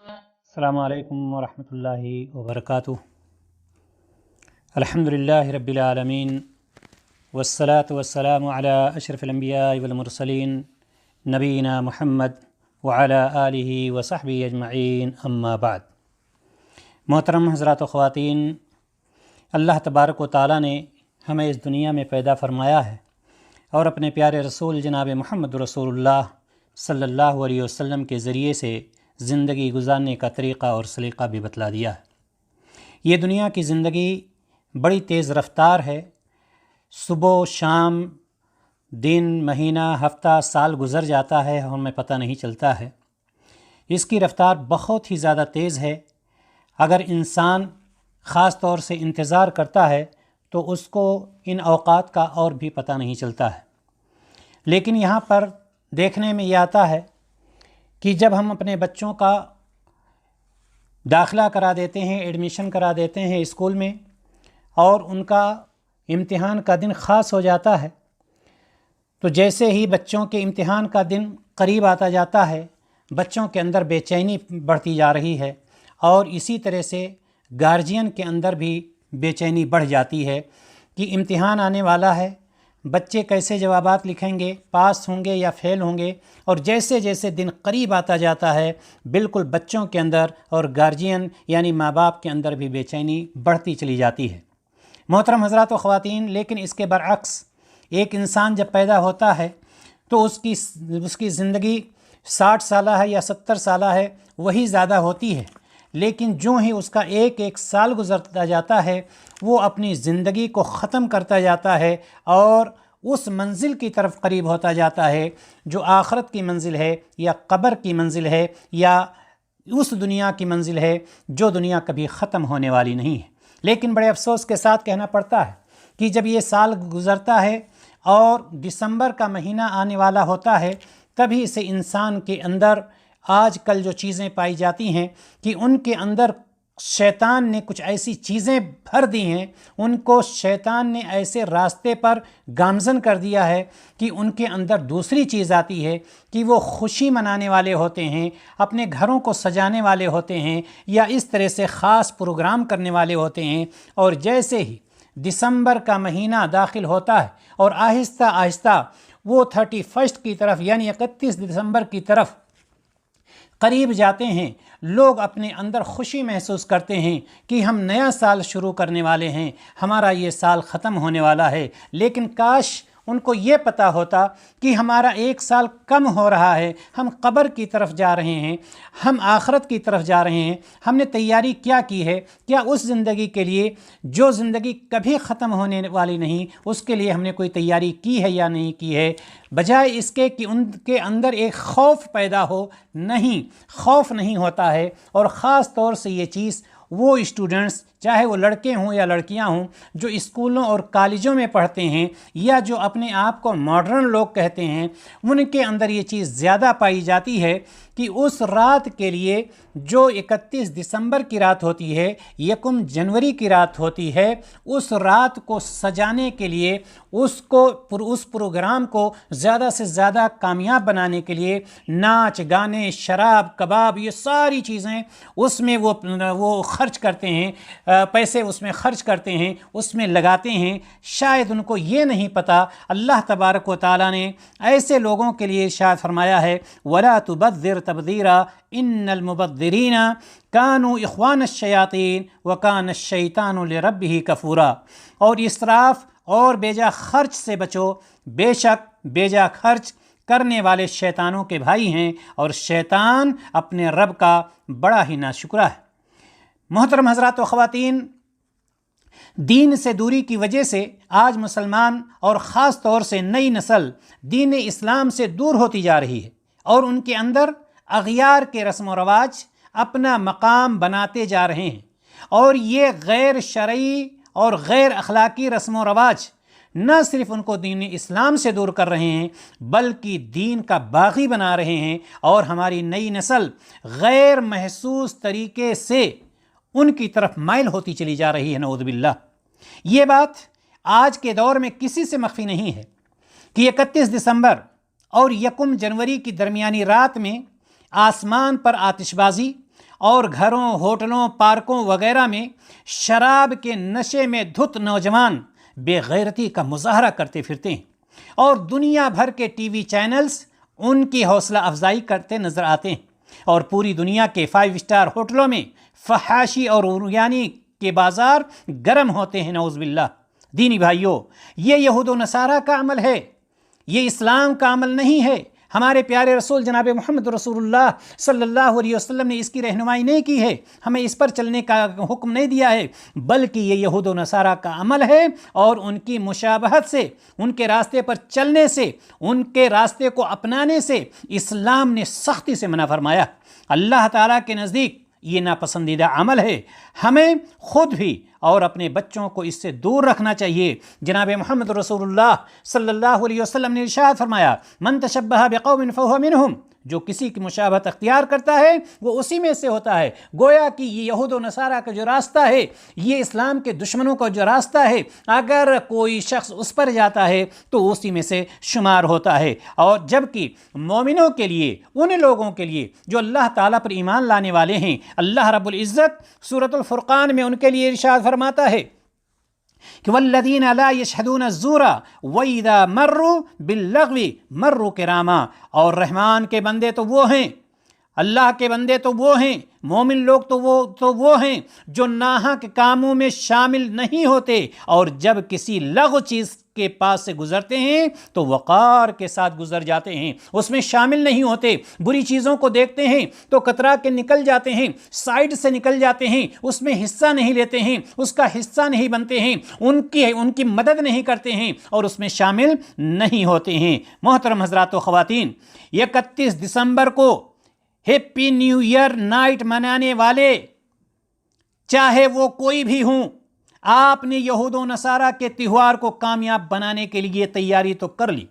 السلام علیکم ورحمۃ اللہ وبرکاتہ۔ الحمدللہ رب العالمین والصلاة والسلام علی اشرف الانبیاء والمرسلین نبینا محمد وعلی آلہ وصحبہ اجمعین، اما بعد۔ محترم حضرات و خواتین، اللہ تبارک و تعالیٰ نے ہمیں اس دنیا میں پیدا فرمایا ہے اور اپنے پیارے رسول جناب محمد رسول اللہ صلی اللہ علیہ وسلم کے ذریعے سے زندگی گزارنے کا طریقہ اور سلیقہ بھی بتلا دیا ہے۔ یہ دنیا کی زندگی بڑی تیز رفتار ہے۔ صبح شام، دن، مہینہ، ہفتہ، سال گزر جاتا ہے اور ہمیں پتہ نہیں چلتا ہے۔ اس کی رفتار بہت ہی زیادہ تیز ہے۔ اگر انسان خاص طور سے انتظار کرتا ہے تو اس کو ان اوقات کا اور بھی پتہ نہیں چلتا ہے۔ لیکن یہاں پر دیکھنے میں یہ آتا ہے کہ جب ہم اپنے بچوں کا داخلہ کرا دیتے ہیں، ایڈمیشن کرا دیتے ہیں اسکول میں، اور ان کا امتحان کا دن خاص ہو جاتا ہے، تو جیسے ہی بچوں کے امتحان کا دن قریب آتا جاتا ہے، بچوں کے اندر بے چینی بڑھتی جا رہی ہے، اور اسی طرح سے گارجین کے اندر بھی بے چینی بڑھ جاتی ہے کہ امتحان آنے والا ہے، بچے کیسے جوابات لکھیں گے، پاس ہوں گے یا فیل ہوں گے۔ اور جیسے جیسے دن قریب آتا جاتا ہے، بالکل بچوں کے اندر اور گارجین یعنی ماں باپ کے اندر بھی بے چینی بڑھتی چلی جاتی ہے۔ محترم حضرات و خواتین، لیکن اس کے برعکس ایک انسان جب پیدا ہوتا ہے تو اس کی زندگی 60 سالہ ہے یا 70 سالہ ہے، وہی زیادہ ہوتی ہے، لیکن جو ہی اس کا ایک ایک سال گزرتا جاتا ہے وہ اپنی زندگی کو ختم کرتا جاتا ہے اور اس منزل کی طرف قریب ہوتا جاتا ہے جو آخرت کی منزل ہے یا قبر کی منزل ہے یا اس دنیا کی منزل ہے جو دنیا کبھی ختم ہونے والی نہیں ہے۔ لیکن بڑے افسوس کے ساتھ کہنا پڑتا ہے کہ جب یہ سال گزرتا ہے اور دسمبر کا مہینہ آنے والا ہوتا ہے، تبھی سے انسان کے اندر آج کل جو چیزیں پائی جاتی ہیں کہ ان کے اندر شیطان نے کچھ ایسی چیزیں بھر دی ہیں، ان کو شیطان نے ایسے راستے پر گامزن کر دیا ہے کہ ان کے اندر دوسری چیز آتی ہے کہ وہ خوشی منانے والے ہوتے ہیں، اپنے گھروں کو سجانے والے ہوتے ہیں یا اس طرح سے خاص پروگرام کرنے والے ہوتے ہیں، اور جیسے ہی دسمبر کا مہینہ داخل ہوتا ہے اور آہستہ آہستہ وہ 31 کی طرف یعنی 31 دسمبر کی طرف قریب جاتے ہیں، لوگ اپنے اندر خوشی محسوس کرتے ہیں کہ ہم نیا سال شروع کرنے والے ہیں، ہمارا یہ سال ختم ہونے والا ہے۔ لیکن کاش ان کو یہ پتہ ہوتا کہ ہمارا ایک سال کم ہو رہا ہے، ہم قبر کی طرف جا رہے ہیں، ہم آخرت کی طرف جا رہے ہیں۔ ہم نے تیاری کیا کی ہے؟ کیا اس زندگی کے لیے جو زندگی کبھی ختم ہونے والی نہیں، اس کے لیے ہم نے کوئی تیاری کی ہے یا نہیں کی ہے؟ بجائے اس کے کہ ان کے اندر ایک خوف پیدا ہو، نہیں، خوف نہیں ہوتا ہے۔ اور خاص طور سے یہ چیز وہ اسٹوڈنٹس، چاہے وہ لڑکے ہوں یا لڑکیاں ہوں، جو اسکولوں اور کالجوں میں پڑھتے ہیں یا جو اپنے آپ کو ماڈرن لوگ کہتے ہیں، ان کے اندر یہ چیز زیادہ پائی جاتی ہے کہ اس رات کے لیے جو 31 دسمبر کی رات ہوتی ہے، 1 جنوری کی رات ہوتی ہے، اس رات کو سجانے کے لیے، اس پروگرام کو زیادہ سے زیادہ کامیاب بنانے کے لیے ناچ گانے، شراب، کباب، یہ ساری چیزیں اس میں وہ خرچ کرتے ہیں، پیسے اس میں خرچ کرتے ہیں، اس میں لگاتے ہیں۔ شاید ان کو یہ نہیں پتہ اللہ تبارک و تعالیٰ نے ایسے لوگوں کے لیے ارشاد فرمایا ہے وَلَا تُبَذِّرْ تَبْذِيرًا إِنَّ الْمُبَذِّرِينَ كَانُوا إِخْوَانَ الشَّيَاطِينِ وَكَانَ الشَّيْطَانُ لِرَبِّهِ كَفُورًا۔ اور اسراف اور بیجا خرچ سے بچو، بے شک بیجا خرچ کرنے والے شیطانوں کے بھائی ہیں اور شیطان اپنے رب کا بڑا ہی ناشکرا ہے۔ محترم حضرات و خواتین، دین سے دوری کی وجہ سے آج مسلمان اور خاص طور سے نئی نسل دین اسلام سے دور ہوتی جا رہی ہے، اور ان کے اندر اغیار کے رسم و رواج اپنا مقام بناتے جا رہے ہیں، اور یہ غیر شرعی اور غیر اخلاقی رسم و رواج نہ صرف ان کو دین اسلام سے دور کر رہے ہیں بلکہ دین کا باغی بنا رہے ہیں، اور ہماری نئی نسل غیر محسوس طریقے سے ان کی طرف مائل ہوتی چلی جا رہی ہے، نعوذ باللہ۔ یہ بات آج کے دور میں کسی سے مخفی نہیں ہے کہ 31 دسمبر اور 1 جنوری کی درمیانی رات میں آسمان پر آتش بازی اور گھروں، ہوٹلوں، پارکوں وغیرہ میں شراب کے نشے میں دھت نوجوان بے غیرتی کا مظاہرہ کرتے پھرتے ہیں، اور دنیا بھر کے ٹی وی چینلز ان کی حوصلہ افزائی کرتے نظر آتے ہیں، اور پوری دنیا کے 5 اسٹار ہوٹلوں میں فحاشی اور عریانی کے بازار گرم ہوتے ہیں، نعوذ باللہ۔ دینی بھائیوں، یہ یہود و نصارہ کا عمل ہے، یہ اسلام کا عمل نہیں ہے۔ ہمارے پیارے رسول جناب محمد رسول اللہ صلی اللہ علیہ وسلم نے اس کی رہنمائی نہیں کی ہے، ہمیں اس پر چلنے کا حکم نہیں دیا ہے، بلکہ یہ یہود و نصارہ کا عمل ہے، اور ان کی مشابہت سے، ان کے راستے پر چلنے سے، ان کے راستے کو اپنانے سے اسلام نے سختی سے منع فرمایا۔ اللہ تعالیٰ کے نزدیک یہ ناپسندیدہ عمل ہے، ہمیں خود بھی اور اپنے بچوں کو اس سے دور رکھنا چاہیے۔ جناب محمد رسول اللہ صلی اللہ علیہ وسلم نے ارشاد فرمایا، من تشبہ بقوم فہو منہم، جو کسی کی مشابہت اختیار کرتا ہے وہ اسی میں سے ہوتا ہے۔ گویا کہ یہ یہود و نصارہ کا جو راستہ ہے، یہ اسلام کے دشمنوں کا جو راستہ ہے، اگر کوئی شخص اس پر جاتا ہے تو اسی میں سے شمار ہوتا ہے۔ اور جبکہ مومنوں کے لیے، ان لوگوں کے لیے جو اللہ تعالیٰ پر ایمان لانے والے ہیں، اللہ رب العزت سورۃ الفرقان میں ان کے لیے ارشاد فرماتا ہے کہ والذین لا یشہدون الزور واذا مروا باللغو مروا کراما، اور رحمان کے بندے تو وہ ہیں، اللہ کے بندے تو وہ ہیں، مومن لوگ تو وہ ہیں جو ناحق کاموں میں شامل نہیں ہوتے، اور جب کسی لغو چیز کے پاس سے گزرتے ہیں تو وقار کے ساتھ گزر جاتے ہیں، اس میں شامل نہیں ہوتے۔ بری چیزوں کو دیکھتے ہیں تو کترا کے نکل جاتے ہیں، سائڈ سے نکل جاتے ہیں، اس میں حصہ نہیں لیتے ہیں، اس کا حصہ نہیں بنتے ہیں، ان کی مدد نہیں کرتے ہیں، اور اس میں شامل نہیں ہوتے ہیں۔ محترم حضرات و خواتین، 31 دسمبر کو ہیپی نیو ایئر نائٹ منانے والے، چاہے وہ کوئی بھی ہوں، آپ نے یہود و نصارہ کے تہوار کو کامیاب بنانے کے لیے تیاری تو کر لی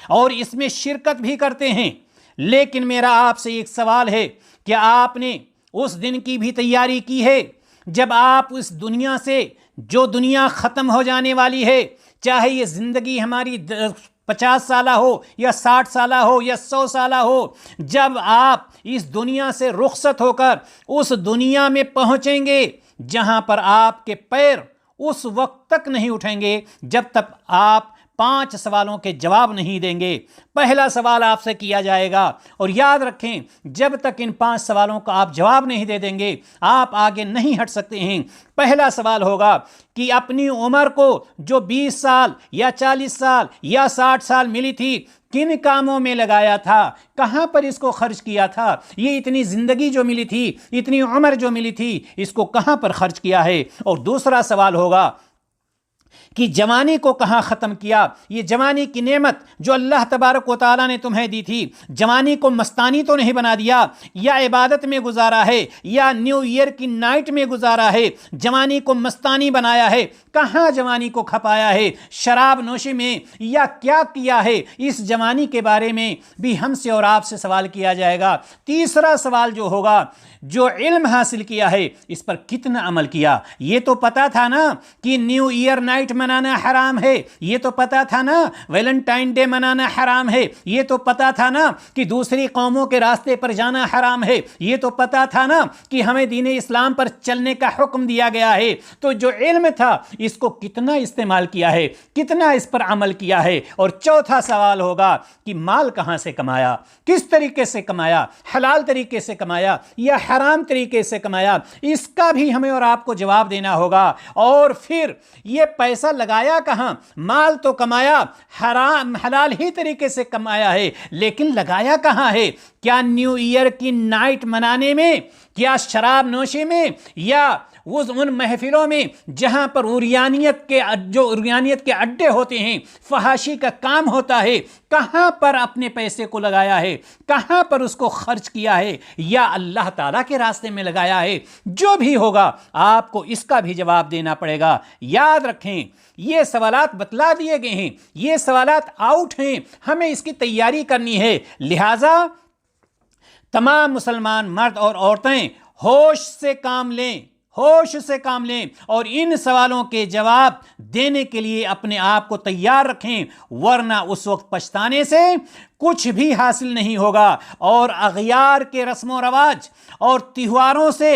اور اس میں شرکت بھی کرتے ہیں، لیکن میرا آپ سے ایک سوال ہے کہ آپ نے اس دن کی بھی تیاری کی ہے جب آپ اس دنیا سے، جو دنیا ختم ہو جانے والی ہے، چاہے یہ زندگی ہماری 50 سالہ ہو یا 60 سالہ ہو یا 100 سالہ ہو، جب آپ اس دنیا سے رخصت ہو کر اس دنیا میں پہنچیں گے جہاں پر آپ کے پیر اس وقت تک نہیں اٹھیں گے جب تک آپ 5 سوالوں کے جواب نہیں دیں گے۔ پہلا سوال آپ سے کیا جائے گا، اور یاد رکھیں جب تک ان 5 سوالوں کا آپ جواب نہیں دے دیں گے آپ آگے نہیں ہٹ سکتے ہیں۔ پہلا سوال ہوگا کہ اپنی عمر کو جو 20 سال یا 40 سال یا 60 سال ملی تھی، کن کاموں میں لگایا تھا، کہاں پر اس کو خرچ کیا تھا، یہ اتنی زندگی جو ملی تھی، اتنی عمر جو ملی تھی، اس کو کہاں پر خرچ کیا ہے۔ اور دوسرا سوال ہوگا کہ جوانی کو کہاں ختم کیا، یہ جوانی کی نعمت جو اللہ تبارک و تعالیٰ نے تمہیں دی تھی، جوانی کو مستانی تو نہیں بنا دیا، یا عبادت میں گزارا ہے، یا نیو ایئر کی نائٹ میں گزارا ہے، جوانی کو مستانی بنایا ہے، کہاں جوانی کو کھپایا ہے، شراب نوشی میں، یا کیا کیا ہے؟ اس جوانی کے بارے میں بھی ہم سے اور آپ سے سوال کیا جائے گا۔ تیسرا سوال جو ہوگا، جو علم حاصل کیا ہے اس پر کتنا عمل کیا۔ یہ تو پتا تھا نا کہ نیو ایئر نائٹ منانا حرام ہے، یہ تو پتا تھا نا ویلنٹائن ڈے منانا حرام ہے، یہ تو پتا تھا نا کہ دوسری قوموں کے راستے پر جانا حرام ہے، یہ تو پتا تھا نا کہ ہمیں دین اسلام پر چلنے کا حکم دیا گیا ہے۔ تو جو علم تھا اس کو کتنا استعمال کیا ہے، کتنا اس پر عمل کیا ہے۔ اور چوتھا سوال ہوگا کہ مال کہاں سے کمایا، کس طریقے سے کمایا، حلال طریقے سے کمایا یا حرام طریقے سے کمایا، اس کا بھی ہمیں اور آپ کو جواب دینا ہوگا۔ اور پھر یہ پیسہ لگایا کہاں، مال تو کمایا، حرام حلال ہی طریقے سے کمایا ہے، لیکن لگایا کہاں ہے؟ کیا نیو ایئر کی نائٹ منانے میں، کیا شراب نوشی میں، یا ان محفلوں میں جہاں پر عریانیت کے اڈے ہوتے ہیں، فحاشی کا کام ہوتا ہے، کہاں پر اپنے پیسے کو لگایا ہے، کہاں پر اس کو خرچ کیا ہے، یا اللہ تعالیٰ کے راستے میں لگایا ہے؟ جو بھی ہوگا آپ کو اس کا بھی جواب دینا پڑے گا۔ یاد رکھیں یہ سوالات بتلا دیے گئے ہیں، یہ سوالات آؤٹ ہیں، ہمیں اس کی تیاری کرنی ہے۔ لہٰذا تمام مسلمان مرد اور عورتیں ہوش سے کام لیں، ہوش سے کام لیں اور ان سوالوں کے جواب دینے کے لیے اپنے آپ کو تیار رکھیں، ورنہ اس وقت پچھتانے سے کچھ بھی حاصل نہیں ہوگا۔ اور اغیار کے رسم و رواج اور تہواروں سے،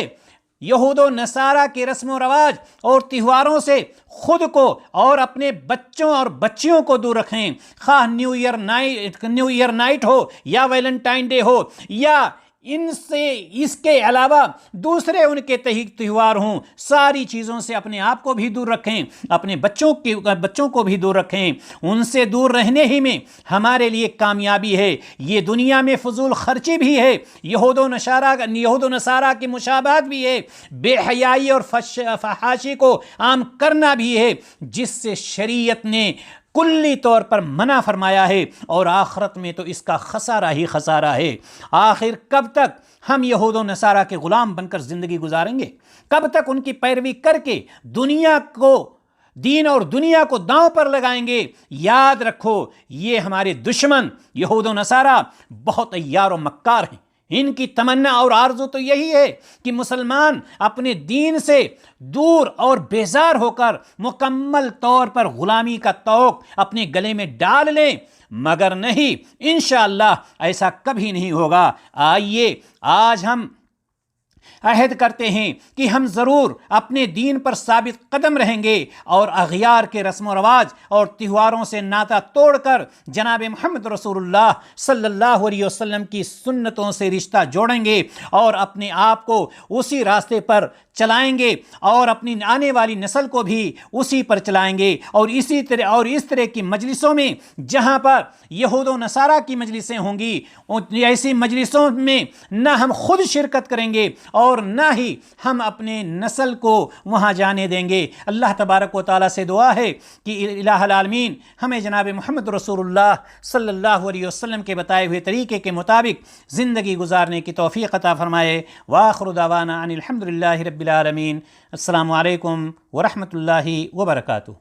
یہود و نصارہ کے رسم و رواج اور تہواروں سے خود کو اور اپنے بچوں اور بچیوں کو دور رکھیں، خواہ نیو ایئر نائٹ ہو یا ویلنٹائن ڈے ہو یا اس کے علاوہ دوسرے ان کے تہوار ہوں، ساری چیزوں سے اپنے آپ کو بھی دور رکھیں، اپنے بچوں کو بھی دور رکھیں۔ ان سے دور رہنے ہی میں ہمارے لیے کامیابی ہے، یہ دنیا میں فضول خرچی بھی ہے، یہود و نصارہ کی مشابہت بھی ہے، بے حیائی اور فحاشی کو عام کرنا بھی ہے، جس سے شریعت نے کلی طور پر منع فرمایا ہے، اور آخرت میں تو اس کا خسارہ ہی خسارہ ہے۔ آخر کب تک ہم یہود و نصارہ کے غلام بن کر زندگی گزاریں گے؟ کب تک ان کی پیروی کر کے دین اور دنیا کو داؤں پر لگائیں گے؟ یاد رکھو، یہ ہمارے دشمن یہود و نصارہ بہت عیار و مکار ہیں۔ ان کی تمنا اور آرزو تو یہی ہے کہ مسلمان اپنے دین سے دور اور بیزار ہو کر مکمل طور پر غلامی کا طوق اپنے گلے میں ڈال لیں، مگر نہیں، انشاءاللہ ایسا کبھی نہیں ہوگا۔ آئیے آج ہم عہد کرتے ہیں کہ ہم ضرور اپنے دین پر ثابت قدم رہیں گے اور اغیار کے رسم و رواج اور تہواروں سے ناطہ توڑ کر جناب محمد رسول اللہ صلی اللہ علیہ وسلم کی سنتوں سے رشتہ جوڑیں گے اور اپنے آپ کو اسی راستے پر چلائیں گے اور اپنی آنے والی نسل کو بھی اسی پر چلائیں گے۔ اور اس طرح کی مجلسوں میں جہاں پر یہود و نصارہ کی مجلسیں ہوں گی، ایسی مجلسوں میں نہ ہم خود شرکت کریں گے اور نہ ہی ہم اپنے نسل کو وہاں جانے دیں گے۔ اللہ تبارک و تعالیٰ سے دعا ہے کہ الہ العالمین ہمیں جناب محمد رسول اللہ صلی اللہ علیہ وسلم کے بتائے ہوئے طریقے کے مطابق زندگی گزارنے کی توفیق عطا فرمائے۔ وآخر دعوانا ان الحمد للہ رب العالمین۔ السلام علیکم ورحمۃ اللہ وبرکاتہ۔